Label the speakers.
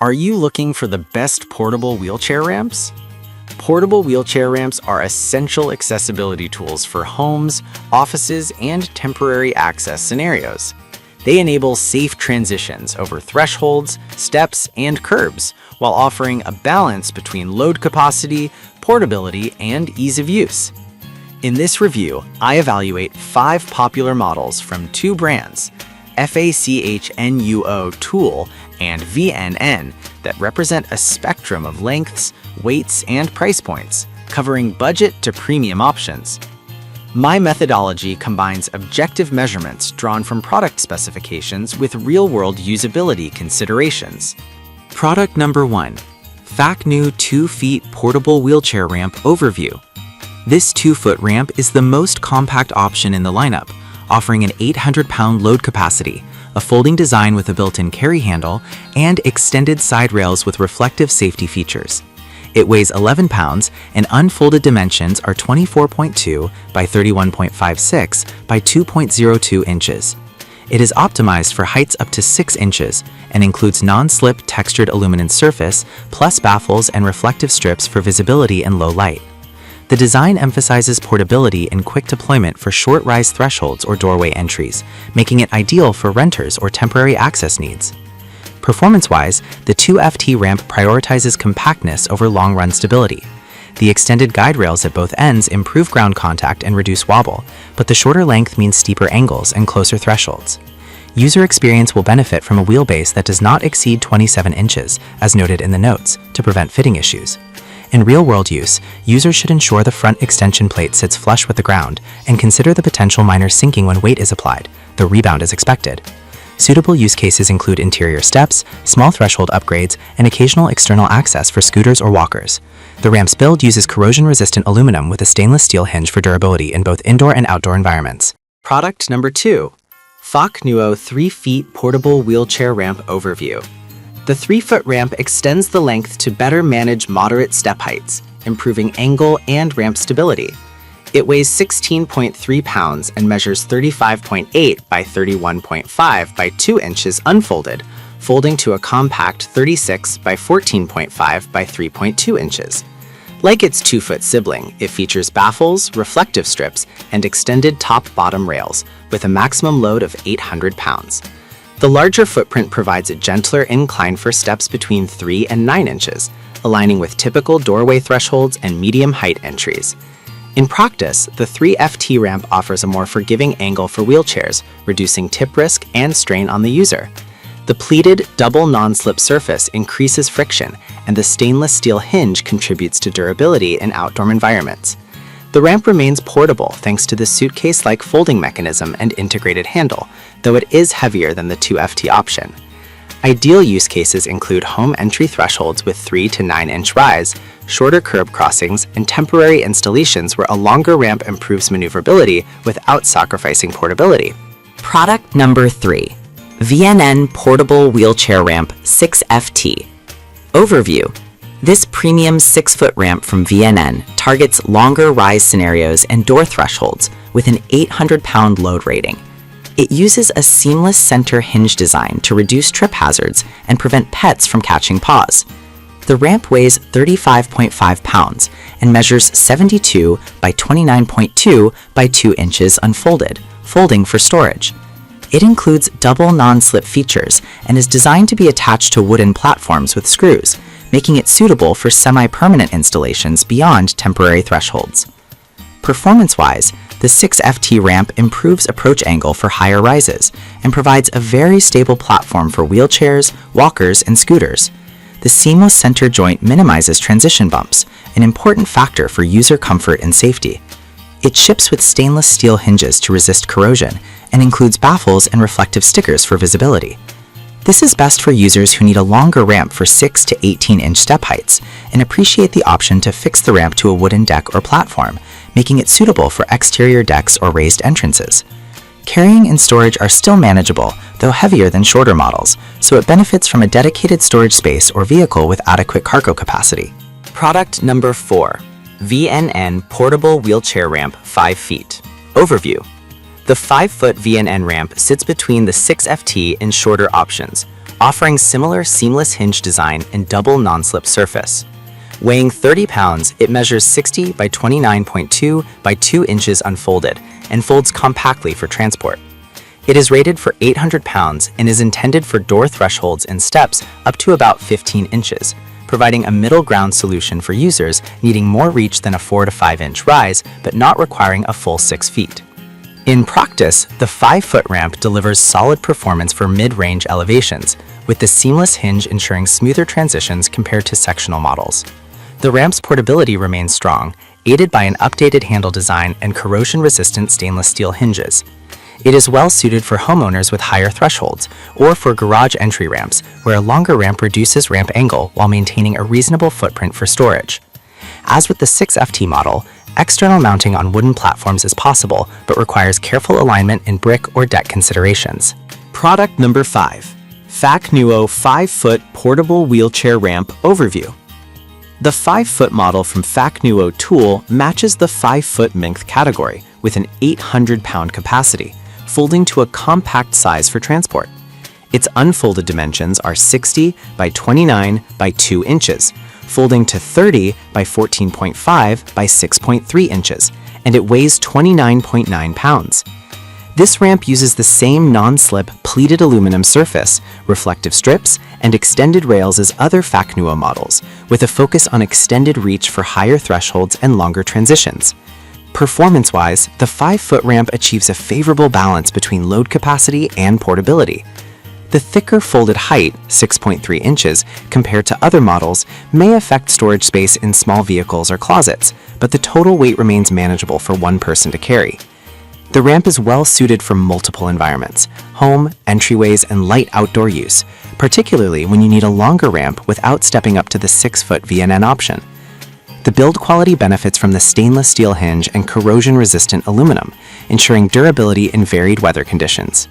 Speaker 1: Are you looking for the best portable wheelchair ramps? Portable wheelchair ramps are essential accessibility tools for homes, offices, and temporary access scenarios. They enable safe transitions over thresholds, steps, and curbs, while offering a balance between load capacity, portability, and ease of use. In this review, I evaluate 5 popular models from 2 brands, FACHNUO Tool and VNN, that represent a spectrum of lengths, weights, and price points, covering budget to premium options. My methodology combines objective measurements drawn from product specifications with real-world usability considerations. Product number 1, FACNU 2 Feet Portable Wheelchair Ramp Overview. This 2-foot ramp is the most compact option in the lineup, offering an 800-pound load capacity, a folding design with a built-in carry handle, and extended side rails with reflective safety features. It weighs 11 pounds, and unfolded dimensions are 24.2 by 31.56 by 2.02 inches. It is optimized for heights up to 6 inches and includes non-slip textured aluminum surface, plus baffles and reflective strips for visibility in low light. The design emphasizes portability and quick deployment for short rise thresholds or doorway entries, making it ideal for renters or temporary access needs. Performance-wise, the 2FT ramp prioritizes compactness over long-run stability. The extended guide rails at both ends improve ground contact and reduce wobble, but the shorter length means steeper angles and closer thresholds. User experience will benefit from a wheelbase that does not exceed 27 inches, as noted in the notes, to prevent fitting issues. In real-world use, users should ensure the front extension plate sits flush with the ground and consider the potential minor sinking when weight is applied, though rebound is expected. Suitable use cases include interior steps, small threshold upgrades, and occasional external access for scooters or walkers. The ramp's build uses corrosion-resistant aluminum with a stainless steel hinge for durability in both indoor and outdoor environments. Product number 2, FACNUO 3 Feet Portable Wheelchair Ramp Overview. The 3-foot ramp extends the length to better manage moderate step heights, improving angle and ramp stability. It weighs 16.3 pounds and measures 35.8 by 31.5 by 2 inches unfolded, folding to a compact 36 by 14.5 by 3.2 inches. Like its 2-foot sibling, it features baffles, reflective strips, and extended top-bottom rails, with a maximum load of 800 pounds. The larger footprint provides a gentler incline for steps between 3 and 9 inches, aligning with typical doorway thresholds and medium-height entries. In practice, the 3FT ramp offers a more forgiving angle for wheelchairs, reducing tip risk and strain on the user. The pleated, double non-slip surface increases friction, and the stainless steel hinge contributes to durability in outdoor environments. The ramp remains portable thanks to the suitcase-like folding mechanism and integrated handle, though it is heavier than the 2FT option. Ideal use cases include home entry thresholds with 3 to 9 inch rise, shorter curb crossings, and temporary installations where a longer ramp improves maneuverability without sacrificing portability.
Speaker 2: Product number 3, VNN Portable Wheelchair Ramp 6FT. Overview. This premium 6-foot ramp from VNN targets longer rise scenarios and door thresholds with an 800-pound load rating. It uses a seamless center hinge design to reduce trip hazards and prevent pets from catching paws. The ramp weighs 35.5 pounds and measures 72 by 29.2 by 2 inches unfolded, folding for storage. It includes double non-slip features and is designed to be attached to wooden platforms with screws, making it suitable for semi-permanent installations beyond temporary thresholds. Performance-wise, the 6FT ramp improves approach angle for higher rises and provides a very stable platform for wheelchairs, walkers, and scooters. The seamless center joint minimizes transition bumps, an important factor for user comfort and safety. It ships with stainless steel hinges to resist corrosion and includes baffles and reflective stickers for visibility. This is best for users who need a longer ramp for 6 to 18-inch step heights and appreciate the option to fix the ramp to a wooden deck or platform, making it suitable for exterior decks or raised entrances. Carrying and storage are still manageable, though heavier than shorter models, so it benefits from a dedicated storage space or vehicle with adequate cargo capacity. Product number 4, VNN Portable Wheelchair Ramp 5 Feet. Overview. The 5-foot VNN ramp sits between the 6FT and shorter options,
Speaker 1: offering similar seamless hinge design and double non-slip surface. Weighing 30 pounds, it measures 60 by 29.2 by 2 inches unfolded and folds compactly for transport. It is rated for 800 pounds and is intended for door thresholds and steps up to about 15 inches, providing a middle ground solution for users needing more reach than a 4 to 5 inch rise, but not requiring a full 6 feet. In practice, the 5-foot ramp delivers solid performance for mid-range elevations, with the seamless hinge ensuring smoother transitions compared to sectional models. The ramp's portability remains strong, aided by an updated handle design and corrosion-resistant stainless steel hinges. It is well suited for homeowners with higher thresholds, or for garage entry ramps, where a longer ramp reduces ramp angle while maintaining a reasonable footprint for storage. As with the 6FT model, external mounting on wooden platforms is possible, but requires careful alignment in brick or deck considerations. Product number 5. Facnuo 5-foot portable wheelchair ramp overview. The 5-foot model from Facnuo Tool matches the 5-foot length category with an 800-pound capacity, folding to a compact size for transport. Its unfolded dimensions are 60 by 29 by 2 inches, folding to 30 by 14.5 by 6.3 inches, and it weighs 29.9 pounds. This ramp uses the same non-slip pleated aluminum surface, reflective strips, and extended rails as other Facnuo models, with a focus on extended reach for higher thresholds and longer transitions. Performance-wise, the 5-foot ramp achieves a favorable balance between load capacity and portability. The thicker folded height, 6.3 inches, compared to other models, may affect storage space in small vehicles or closets, but the total weight remains manageable for one person to carry. The ramp is well suited for multiple environments, home, entryways, and light outdoor use, particularly when you need a longer ramp without stepping up to the 6-foot VNN option. The build quality benefits from the stainless steel hinge and corrosion-resistant aluminum, ensuring durability in varied weather conditions.